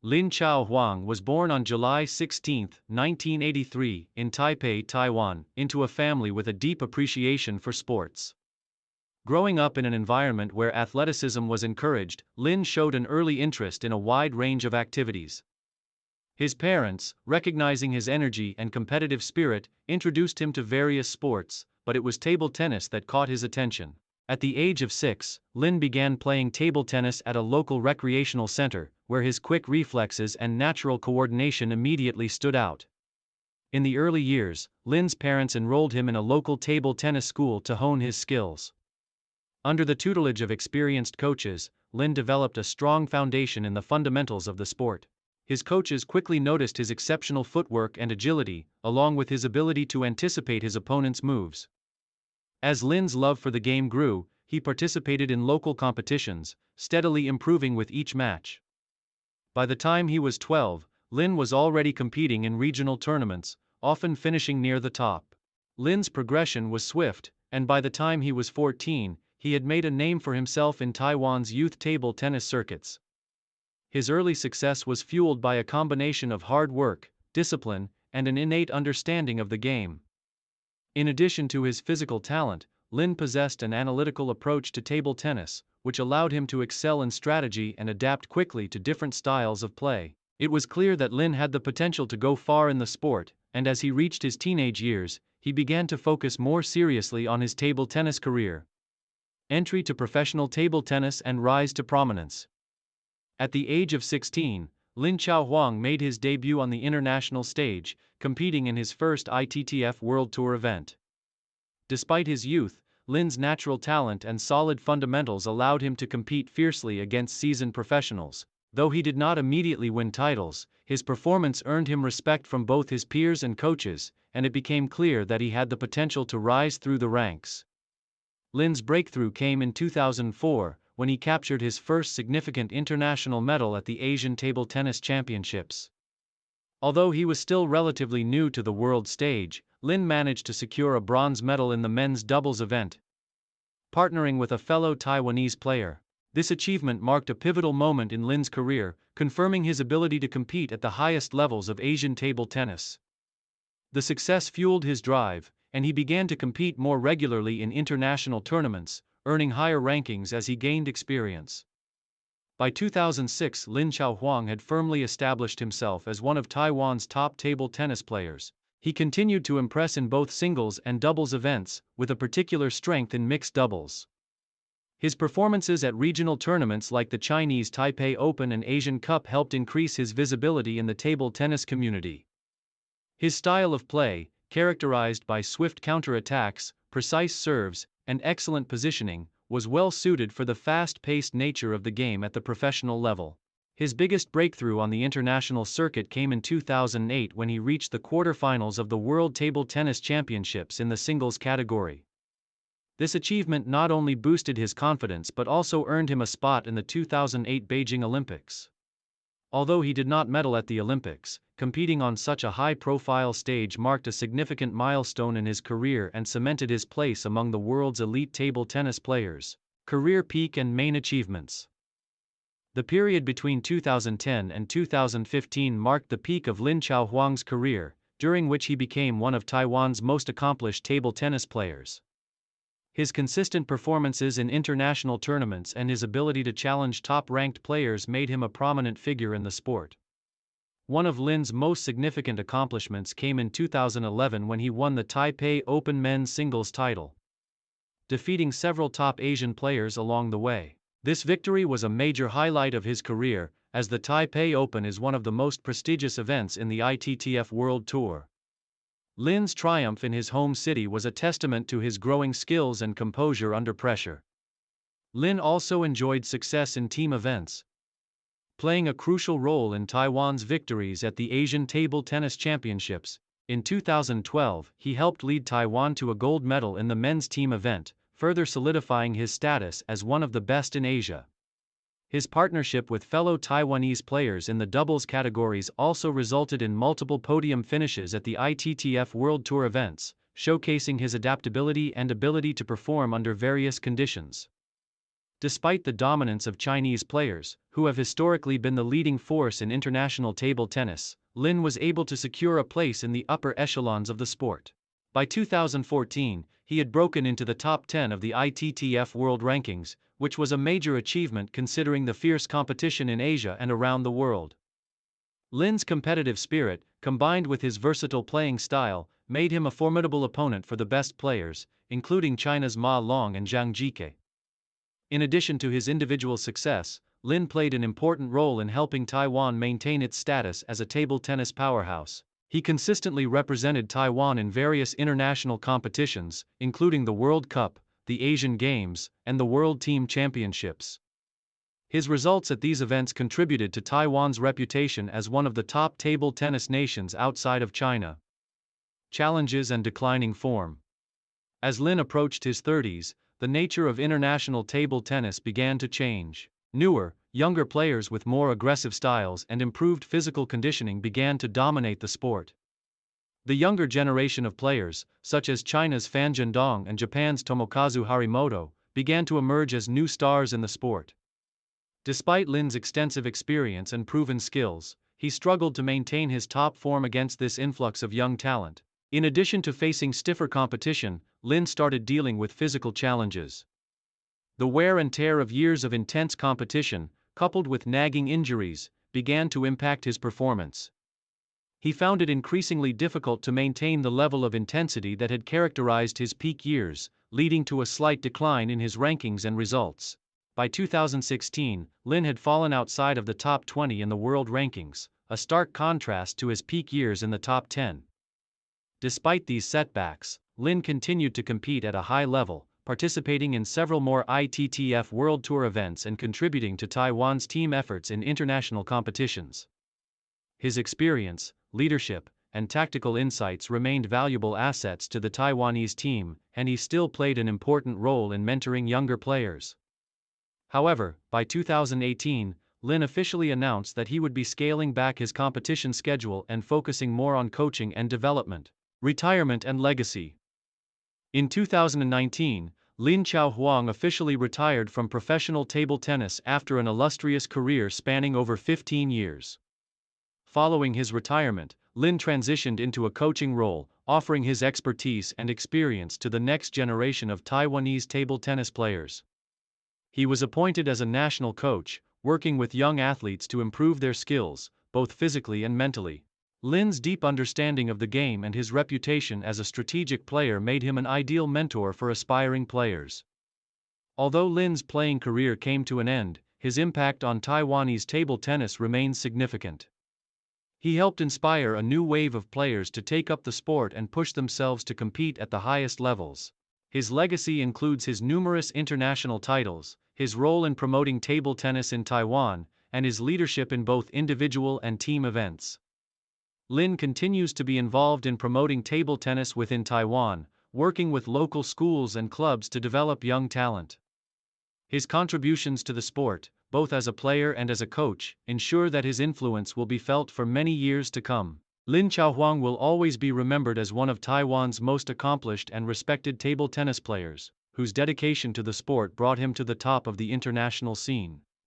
Lin Chao Huang was born on July 16, 1983, in Taipei, Taiwan, into a family with a deep appreciation for sports. Growing up in an environment where athleticism was encouraged, Lin showed an early interest in a wide range of activities. His parents, recognizing his energy and competitive spirit, introduced him to various sports, but it was table tennis that caught his attention. At the age of 6, Lin began playing table tennis at a local recreational center, where his quick reflexes and natural coordination immediately stood out. In the early years, Lin's parents enrolled him in a local table tennis school to hone his skills. Under the tutelage of experienced coaches, Lin developed a strong foundation in the fundamentals of the sport. His coaches quickly noticed his exceptional footwork and agility, along with his ability to anticipate his opponent's moves. As Lin's love for the game grew, he participated in local competitions, steadily improving with each match. By the time he was 12, Lin was already competing in regional tournaments, often finishing near the top. Lin's progression was swift, and by the time he was 14, he had made a name for himself in Taiwan's youth table tennis circuits. His early success was fueled by a combination of hard work, discipline, and an innate understanding of the game. In addition to his physical talent, Lin possessed an analytical approach to table tennis, which allowed him to excel in strategy and adapt quickly to different styles of play. It was clear that Lin had the potential to go far in the sport, and as he reached his teenage years, he began to focus more seriously on his table tennis career. Entry to professional table tennis and rise to prominence. At the age of 16, Lin Chao Huang made his debut on the international stage, competing in his first ITTF World Tour event. Despite his youth, Lin's natural talent and solid fundamentals allowed him to compete fiercely against seasoned professionals. Though he did not immediately win titles, his performance earned him respect from both his peers and coaches, and it became clear that he had the potential to rise through the ranks. Lin's breakthrough came in 2004, when he captured his first significant international medal at the Asian Table Tennis Championships. Although he was still relatively new to the world stage, Lin managed to secure a bronze medal in the men's doubles event, partnering with a fellow Taiwanese player. This achievement marked a pivotal moment in Lin's career, confirming his ability to compete at the highest levels of Asian table tennis. The success fueled his drive, and he began to compete more regularly in international tournaments, earning higher rankings as he gained experience. By 2006, Lin Chao Huang had firmly established himself as one of Taiwan's top table tennis players. He continued to impress in both singles and doubles events, with a particular strength in mixed doubles. His performances at regional tournaments like the Chinese Taipei Open and Asian Cup helped increase his visibility in the table tennis community. His style of play, characterized by swift counterattacks, precise serves, and excellent positioning, was well suited for the fast-paced nature of the game at the professional level. His biggest breakthrough on the international circuit came in 2008 when he reached the quarterfinals of the World Table Tennis Championships in the singles category. This achievement not only boosted his confidence but also earned him a spot in the 2008 Beijing Olympics. Although he did not medal at the Olympics, competing on such a high-profile stage marked a significant milestone in his career and cemented his place among the world's elite table tennis players. Career peak and main achievements. The period between 2010 and 2015 marked the peak of Lin Chao Huang's career, during which he became one of Taiwan's most accomplished table tennis players. His consistent performances in international tournaments and his ability to challenge top-ranked players made him a prominent figure in the sport. One of Lin's most significant accomplishments came in 2011 when he won the Taipei Open men's singles title, defeating several top Asian players along the way. This victory was a major highlight of his career, as the Taipei Open is one of the most prestigious events in the ITTF World Tour. Lin's triumph in his home city was a testament to his growing skills and composure under pressure. Lin also enjoyed success in team events, playing a crucial role in Taiwan's victories at the Asian Table Tennis Championships. In 2012, he helped lead Taiwan to a gold medal in the men's team event, further solidifying his status as one of the best in Asia. His partnership with fellow Taiwanese players in the doubles categories also resulted in multiple podium finishes at the ITTF World Tour events, showcasing his adaptability and ability to perform under various conditions. Despite the dominance of Chinese players, who have historically been the leading force in international table tennis, Lin was able to secure a place in the upper echelons of the sport. By 2014, he had broken into the top 10 of the ITTF World Rankings, which was a major achievement considering the fierce competition in Asia and around the world. Lin's competitive spirit, combined with his versatile playing style, made him a formidable opponent for the best players, including China's Ma Long and Zhang Jike. In addition to his individual success, Lin played an important role in helping Taiwan maintain its status as a table tennis powerhouse. He consistently represented Taiwan in various international competitions, including the World Cup, the Asian Games, and the World Team Championships. His results at these events contributed to Taiwan's reputation as one of the top table tennis nations outside of China. Challenges and declining form. As Lin approached his 30s, the nature of international table tennis began to change. Newer, younger players with more aggressive styles and improved physical conditioning began to dominate the sport. The younger generation of players, such as China's Fan Zhendong and Japan's Tomokazu Harimoto, began to emerge as new stars in the sport. Despite Lin's extensive experience and proven skills, he struggled to maintain his top form against this influx of young talent. In addition to facing stiffer competition, Lin started dealing with physical challenges. The wear and tear of years of intense competition, coupled with nagging injuries, began to impact his performance. He found it increasingly difficult to maintain the level of intensity that had characterized his peak years, leading to a slight decline in his rankings and results. By 2016, Lin had fallen outside of the top 20 in the world rankings, a stark contrast to his peak years in the top 10. Despite these setbacks, Lin continued to compete at a high level, participating in several more ITTF World Tour events and contributing to Taiwan's team efforts in international competitions. His experience, leadership, and tactical insights remained valuable assets to the Taiwanese team, and he still played an important role in mentoring younger players. However, by 2018, Lin officially announced that he would be scaling back his competition schedule and focusing more on coaching and development. Retirement and legacy. In 2019, Lin Chao Huang officially retired from professional table tennis after an illustrious career spanning over 15 years. Following his retirement, Lin transitioned into a coaching role, offering his expertise and experience to the next generation of Taiwanese table tennis players. He was appointed as a national coach, working with young athletes to improve their skills, both physically and mentally. Lin's deep understanding of the game and his reputation as a strategic player made him an ideal mentor for aspiring players. Although Lin's playing career came to an end, his impact on Taiwanese table tennis remains significant. He helped inspire a new wave of players to take up the sport and push themselves to compete at the highest levels. His legacy includes his numerous international titles, his role in promoting table tennis in Taiwan, and his leadership in both individual and team events. Lin continues to be involved in promoting table tennis within Taiwan, working with local schools and clubs to develop young talent. His contributions to the sport, both as a player and as a coach, ensure that his influence will be felt for many years to come. Lin Chao Huang will always be remembered as one of Taiwan's most accomplished and respected table tennis players, whose dedication to the sport brought him to the top of the international scene.